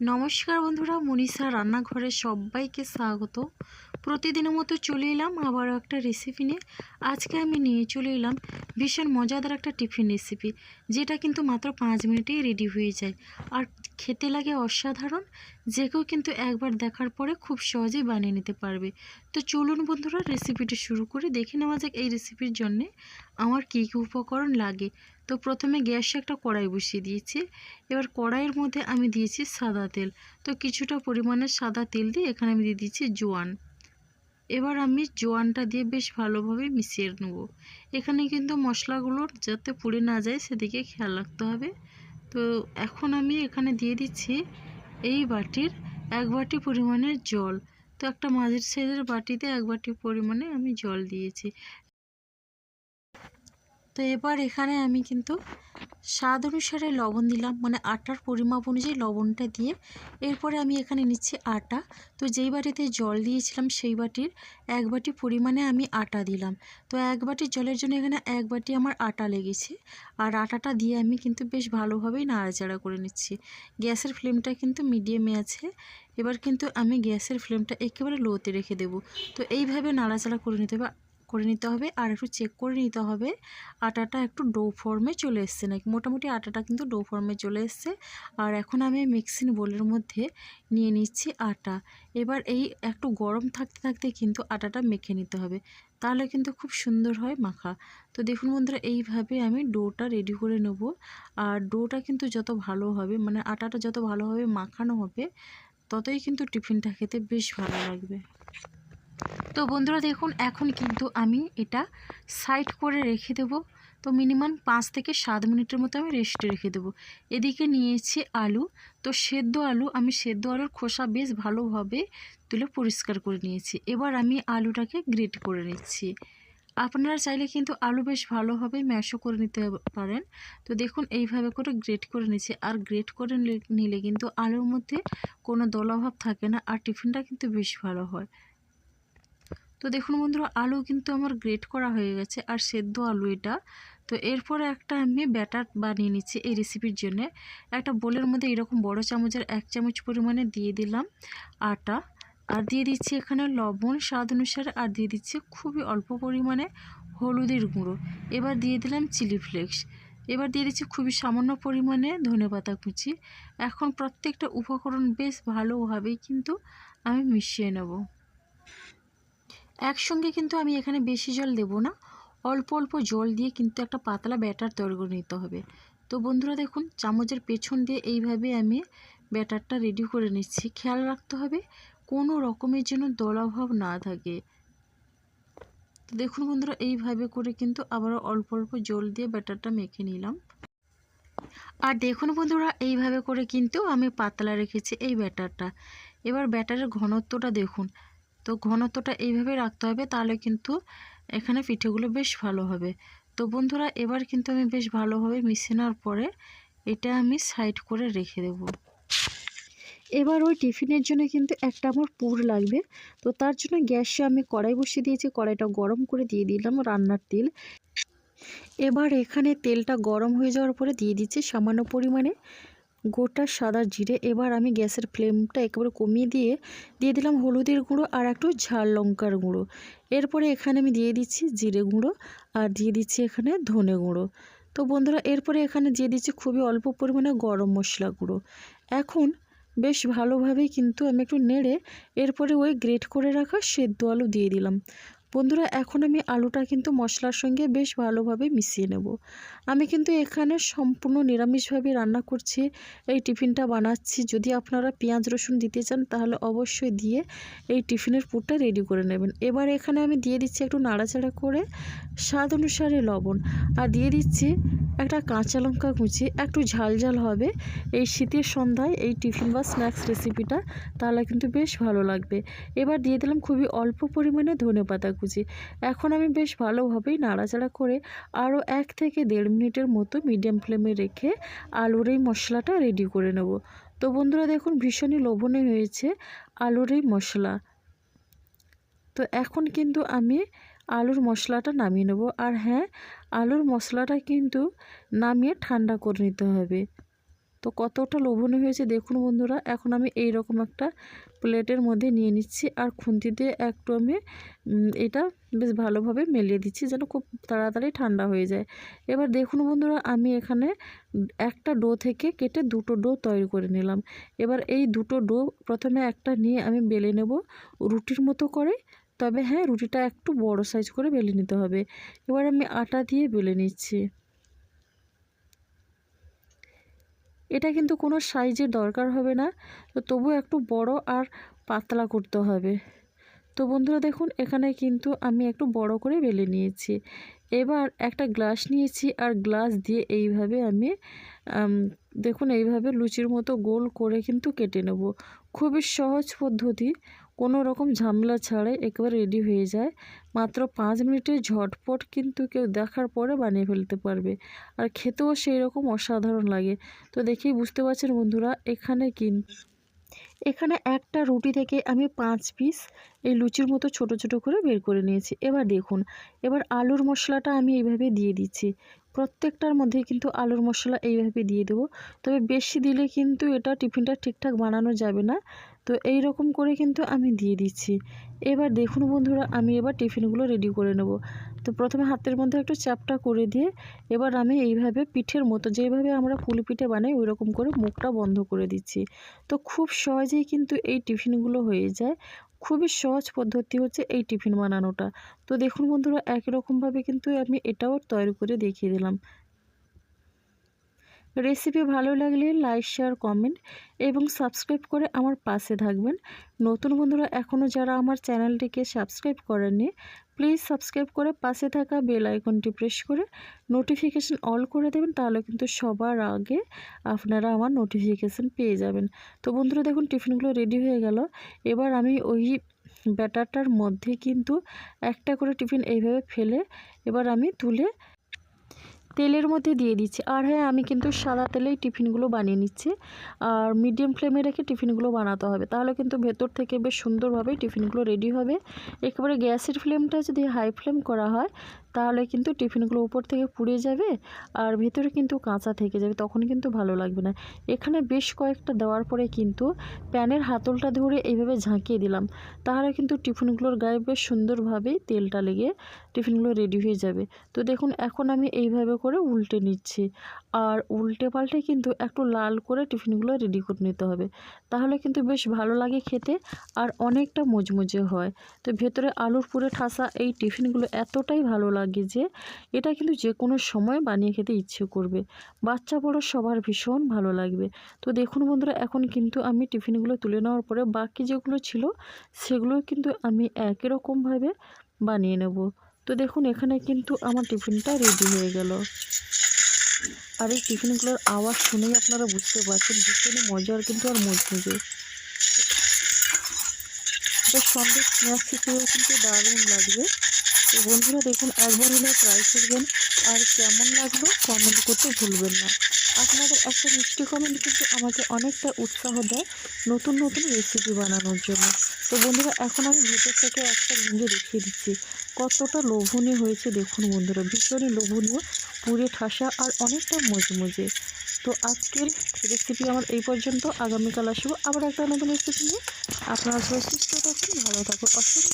নমস্কার বন্ধুরা, মনীষা রান্নাঘরে সবাইকে স্বাগত। প্রতিদিনের মতো চলে এলাম আবারও একটা রেসিপি নিয়ে। আজকে আমি নিয়ে চলে এলাম ভীষণ মজাদার একটা টিফিন রেসিপি, যেটা কিন্তু মাত্র 5 মিনিটেই রেডি হয়ে যায় আর খেতে লাগে অসাধারণ। যে কেউ কিন্তু একবার দেখার পরে খুব সহজেই বানিয়ে নিতে পারবে। তো চলুন বন্ধুরা, রেসিপিটি শুরু করে দেখে নেওয়া যাক এই রেসিপির জন্যে আমার কী কী উপকরণ লাগে। তো প্রথমে গ্যাসে একটা কড়াই বসিয়ে দিয়েছি। এবার কড়াইয়ের মধ্যে আমি দিয়েছি সাদা তেল। তো কিছুটা পরিমাণে সাদা তেল দিয়ে এখানে আমি দিয়ে দিচ্ছি জোয়ান। এবার আমি জোয়ানটা দিয়ে বেশ ভালোভাবে মিশিয়ে নেব। এখানে কিন্তু মশলাগুলো যাতে পুড়ে না যায় সেদিকে খেয়াল রাখতে হবে। তো এখন আমি এখানে দিয়ে দিচ্ছি এই বাটির 1 বাটি পরিমাণের জল। তো একটা মাঝারি সাইজের বাটিতে 1 বাটি পরিমাণে আমি জল দিয়েছি। তো এবার এখানে আমি কিন্তু স্বাদ অনুসারে লবণ দিলাম, মানে আটার পরিমাপ অনুযায়ী লবণটা দিয়ে এরপরে আমি এখানে নিচ্ছি আটা। তো যেই বাটিতে জল দিয়েছিলাম সেই বাটির 1 বাটি পরিমাণে আমি আটা দিলাম। তো 1 বাটি জলের জন্য এখানে 1 বাটি আমার আটা লেগেছে। আর আটাটা দিয়ে আমি কিন্তু বেশ ভালোভাবেই নাড়াচাড়া করে নিচ্ছি। গ্যাসের ফ্লেমটা কিন্তু মিডিয়ামে আছে। এবার কিন্তু আমি গ্যাসের ফ্লেমটা একেবারে লোতে রেখে দেব। তো এইভাবে নাড়াচাড়া করে নিতে হবে আর একটু চেক করে নিতে হবে আটাটা একটু ডো ফর্মে চলে এসছে নাকি। মোটামুটি আটাটা কিন্তু ডো ফর্মে চলে এসছে। আর এখন আমি মিক্সিং বোলের মধ্যে নিয়ে নিচ্ছি আটা। এবার এই একটু গরম থাকতে থাকতে কিন্তু আটাটা মেখে নিতে হবে, তাহলে কিন্তু খুব সুন্দর হয় মাখা। তো দেখুন বন্ধুরা, এইভাবে আমি ডোটা রেডি করে নেব। আর ডোটা কিন্তু যত ভালো হবে, মানে আটাটা যত ভালোভাবে মাখানো হবে, ততই কিন্তু টিফিনটা খেতে বেশ ভালো লাগবে। তো বন্ধুরা দেখুন, এখন কিন্তু আমি এটা সাইড করে রেখে দেব। তো মিনিমাম 5 থেকে 7 মিনিটের মতো আমি রেস্টে রেখে দেবো। এদিকে নিয়েছি আলু। তো সেদ্ধ আলু, আমি সেদ্ধ আলুর খোসা বেশ ভালোভাবে তুলে পরিষ্কার করে নিয়েছি। এবার আমি আলুটাকে গ্রেট করে নিচ্ছি। আপনারা চাইলে কিন্তু আলু বেশ ভালোভাবে ম্যাশও করে নিতে পারেন। তো দেখুন এইভাবে করে গ্রেট করে নিচ্ছি। আর গ্রেট করে নিলে কিন্তু আলুর মধ্যে কোনো দলাভাব থাকে না, আর টিফিনটা কিন্তু বেশ ভালো হয়। তো দেখুন বন্ধুরা, আলু কিন্তু আমার গ্রেট করা হয়ে গেছে আর সেদ্ধ আলু এটা। তো এরপরে একটা আমি ব্যাটার বানিয়ে নিচ্ছি এই রেসিপির জন্য। একটা বোলের মধ্যে এরকম বড় চামচের 1 চামচ পরিমাণে দিয়ে দিলাম আটা। আর দিয়ে দিচ্ছি এখানে লবণ স্বাদ অনুসারে, আর দিয়ে দিচ্ছি খুবই অল্প পরিমাণে হলুদের গুঁড়ো। এবার দিয়ে দিলাম চিলি ফ্লেক্স। এবার দিয়ে দিচ্ছি খুবই সামান্য পরিমাণে ধনেপাতা কুচি। এখন প্রত্যেকটা উপকরণ বেশ ভালোভাবেই কিন্তু আমি মিশিয়ে নেব। একসঙ্গে কিন্তু আমি এখানে বেশি জল দেব না, অল্প অল্প জল দিয়ে কিন্তু একটা পাতলা ব্যাটার তৈরি করে নিতে হবে। তো বন্ধুরা দেখুন, চামচের পেছন দিয়ে এইভাবে আমি ব্যাটারটা রেডি করে নিচ্ছি। খেয়াল রাখতে হবে কোনো রকমের যেন দলাভাব না থাকে। তো দেখুন বন্ধুরা, এইভাবে করে কিন্তু আবারও অল্প অল্প জল দিয়ে ব্যাটারটা মেখে নিলাম। আর দেখুন বন্ধুরা, এইভাবে করে কিন্তু আমি পাতলা রেখেছি এই ব্যাটারটা। এবার ব্যাটারের ঘনত্বটা দেখুন। তো ঘনত্বটা এইভাবে রাখতে হবে, তাহলে কিন্তু এখানে পিঠেগুলো বেশ ভালো হবে। তো বন্ধুরা, এবার কিন্তু আমি বেশ ভালোভাবে মিশিয়ে নেওয়ার পরে এটা আমি সাইড করে রেখে দেব। এবার ওই টিফিনের জন্য কিন্তু একটা আমার পুর লাগবে। তো তার জন্য গ্যাসে আমি কড়াই বসিয়ে দিয়েছি। কড়াইটা গরম করে দিয়ে দিলাম রান্নার তেল। এবার এখানে তেলটা গরম হয়ে যাওয়ার পরে দিয়ে দিচ্ছি সামান্য পরিমাণে গোটা সাদা জিরে। এবার আমি গ্যাসের ফ্লেমটা একেবারে কমিয়ে দিয়ে দিলাম হলুদের গুঁড়ো আর একটু ঝাল লঙ্কার গুঁড়ো। এরপরে এখানে আমি দিয়ে দিচ্ছি জিরে গুঁড়ো আর দিয়ে দিচ্ছি এখানে ধনে গুঁড়ো। তো বন্ধুরা, এরপরে এখানে দিয়ে দিচ্ছি খুবই অল্প পরিমাণে গরম মশলা গুঁড়ো। এখন বেশ ভালোভাবেই কিন্তু আমি একটু নেড়ে এরপরে ওই গ্রেট করে রাখা সেদ্ধ আলু দিয়ে দিলাম। বন্ধুরা, এখন আমি আলুটা কিন্তু মশলার সঙ্গে বেশ ভালোভাবে মিশিয়ে নেব। আমি কিন্তু এখানে সম্পূর্ণ নিরামিষভাবে রান্না করছি, এই টিফিনটা বানাচ্ছি। যদি আপনারা পেঁয়াজ রসুন দিতে চান তাহলে অবশ্যই দিয়ে এই টিফিনের পুরটা রেডি করে নেবেন। এবার এখানে আমি দিয়ে দিচ্ছি একটু নাড়াচাড়া করে স্বাদ অনুসারে লবণ, আর দিয়ে দিচ্ছি একটা কাঁচা লঙ্কা কুচি। একটু ঝাল ঝাল হবে এই শীতের সন্ধ্যায় এই টিফিন বা স্ন্যাক্স রেসিপিটা, তাহলে কিন্তু বেশ ভালো লাগবে। এবার দিয়ে দিলাম খুবই অল্প পরিমাণে ধনেপাতা কুচি। এখন আমি বেশ ভালোভাবেই নাড়াচাড়া করে আরও 1 থেকে 1.5 মিনিটের মতো মিডিয়াম ফ্লেমে রেখে আলুর এই মশলাটা রেডি করে নেব। তো বন্ধুরা দেখুন, ভীষণই লোভনীয় হয়েছে আলুর এই মশলা। তো এখন কিন্তু আমি আলুর মশলাটা নামিয়ে নেব। আর হ্যাঁ, আলুর মশলাটা কিন্তু নামিয়ে ঠান্ডা করে নিতে হবে। তো তো কতটা লোভনীয় হয়েছে দেখুন বন্ধুরা। এখন আমি এই রকম একটা প্লেটের মধ্যে নিয়ে নিচ্ছি আর খুন্তি দিয়ে একটু আমি এটা বেশ ভালোভাবে মেলিয়ে দিচ্ছি যেন খুব তাড়াতাড়ি ঠান্ডা হয়ে যায়। এবার দেখুন বন্ধুরা, আমি এখানে একটা ডো থেকে কেটে দুটো ডো তৈরি করে নিলাম। এবার এই দুটো ডো প্রথমে একটা নিয়ে আমি বেলে নেব রুটির মতো করে। তবে হ্যাঁ, রুটিটা একটু বড় সাইজ করে বেলে নিতে হবে। এবার আমি আটা দিয়ে বেলে নিচ্ছি। এটা কিন্তু কোনো সাইজের দরকার হবে না, তো তবু একটু বড় আর পাতলা করতে হবে। তো বন্ধুরা দেখুন, এখানে কিন্তু আমি একটু বড় করে বেলে নিয়েছি। এবার একটা গ্লাস নিয়েছি আর গ্লাস দিয়ে এইভাবে আমি দেখুন এইভাবে লুচির মতো গোল করে কিন্তু কেটে নেব। খুবই সহজ পদ্ধতি, কোনো রকম ঝামেলা ছাড়াই একেবারে রেডি হয়ে যায়। মাত্র 5 মিনিটে ঝটপট কিন্তু কেউ দেখার পরে বানিয়ে ফেলতে পারবে, আর খেতেও সেই রকম অসাধারণ লাগে। তো দেখেই বুঝতে পারছেন বন্ধুরা, এখানে একটা রুটি থেকে আমি 5 পিস এই লুচির মতো ছোট ছোট করে বের করে নিয়েছি। এবার দেখুন, এবার আলুর মশলাটা আমি এইভাবে দিয়ে দিচ্ছি। প্রত্যেকটার মধ্যেই কিন্তু আলুর মশলা এইভাবে দিয়ে দেবো। তবে বেশি দিলে কিন্তু এটা টিফিনটা ঠিকঠাক বানানো যাবে না। তো এই রকম করে কিন্তু আমি দিয়ে দিচ্ছি। এবার দেখুন বন্ধুরা, আমি এবার টিফিনগুলো রেডি করে নেব। তো প্রথমে হাতের মধ্যে একটু চ্যাপটা করে দিয়ে এবার আমি এইভাবে পিঠের মতো, যেভাবে আমরা পুলি পিঠে বানাই ওই রকম করে মুখটা বন্ধ করে দিচ্ছি। তো খুব সহজেই কিন্তু এই টিফিনগুলো হয়ে যায়। খুবই সহজ পদ্ধতি হচ্ছে এই টিফিন বানানোটা। তো দেখুন বন্ধুরা, একই রকমভাবে কিন্তু আমি এটাও তৈরি করে দেখিয়ে দিলাম। রেসিপি ভালো লাগলে লাইক, শেয়ার, কমেন্ট এবং সাবস্ক্রাইব করে আমার পাশে থাকবেন। নতুন বন্ধুরা এখনও যারা আমার চ্যানেলটিকে সাবস্ক্রাইব করেননি, প্লিজ সাবস্ক্রাইব করে পাশে থাকা বেল আইকনটি প্রেস করে নোটিফিকেশান অল করে দেবেন, তাহলে কিন্তু সবার আগে আপনারা আমার নোটিফিকেশান পেয়ে যাবেন। তো বন্ধুরা দেখুন, টিফিনগুলো রেডি হয়ে গেল। এবার আমি ওই ব্যাটারটার মধ্যে কিন্তু একটা করে টিফিন এইভাবে ফেলে এবার আমি তুলে তেলের মধ্যে দিয়ে দিচ্ছি। আর হ্যাঁ, আমি কিন্তু সাদা তেলেই টিফিনগুলো বানিয়ে নিচ্ছি। আর মিডিয়াম ফ্লেমে রেখে টিফিনগুলো বানাতে হবে, তাহলে কিন্তু ভেতর থেকে বেশ সুন্দরভাবে টিফিনগুলো রেডি হবে। একেবারে গ্যাসের ফ্লেমটা যদি হাই ফ্লেম করা হয় তাহলে কিন্তু টিফিনগুলো উপর থেকে পুড়ে যাবে আর ভেতরে কিন্তু কাঁচা থেকে যাবে, তখন কিন্তু ভালো লাগবে না। এখানে বেশ কয়েকটা দেওয়ার পরে কিন্তু প্যানের হাতলটা ধরে এইভাবে ঝাঁকিয়ে দিলাম, তাহলে কিন্তু টিফিনগুলোর গায়ে বেশ সুন্দরভাবেই তেলটা লেগে টিফিনগুলো রেডি হয়ে যাবে। তো দেখুন, এখন আমি এইভাবে করে উল্টে নিচ্ছি, আর উল্টে পাল্টে কিন্তু একটু লাল করে টিফিনগুলো রেডি করে নিতে হবে, তাহলে কিন্তু বেশ ভালো লাগে খেতে আর অনেকটা মুচমুচে হয়। তো ভেতরে আলুর পুরে ঠাসা এই টিফিনগুলো এতটাই ভালো লাগে যে এটা কিন্তু যে কোনো সময় বানিয়ে খেতে ইচ্ছে করবে, বাচ্চা বড় সবার ভীষণ ভালো লাগবে। তো দেখুন বন্ধুরা, এখন কিন্তু আমি টিফিনগুলো তুলে নেওয়ার পরে বাকি যেগুলো ছিল সেগুলো কিন্তু আমি একই রকমভাবে বানিয়ে নেব। তো দেখুন, এখানে কিন্তু আমার টিফিনটা রেডি হয়ে গেল। আর এই টিফিনগুলোর আওয়াজ শুনেই আপনারা বুঝতে পারছেন ভীষণই মজার কিন্তু আর মুচমুচে। এটা সন্দেশ স্ন্যাক্স হিসেবেও কিন্তু দারুণ লাগবে। তো বন্ধুরা দেখুন, একবার হলে ট্রাই করবেন, আর কেমন লাগলো কমেন্ট করতে ভুলবেন না। আপনাদের একটা মিষ্টি কমেন্ট কিন্তু আমাকে অনেকটা উৎসাহ দেয় নতুন নতুন রেসিপি বানানোর জন্য। তো বন্ধুরা, এখন আমি ভেতর থেকে একটা ভেঙে দেখিয়ে দিচ্ছি কতটা লোভনীয় হয়েছে। দেখুন বন্ধুরা, ভীষণই লোভনীয়, পুরে ঠাসা আর অনেকটা মজমজে। তো আজকের রেসিপি আমার এই পর্যন্ত। আগামীকাল আসবো আবার একটা নতুন রেসিপি নিয়ে। আপনারা সবাই সুস্থ থাকুন, ভালো থাকুন। অসংখ্য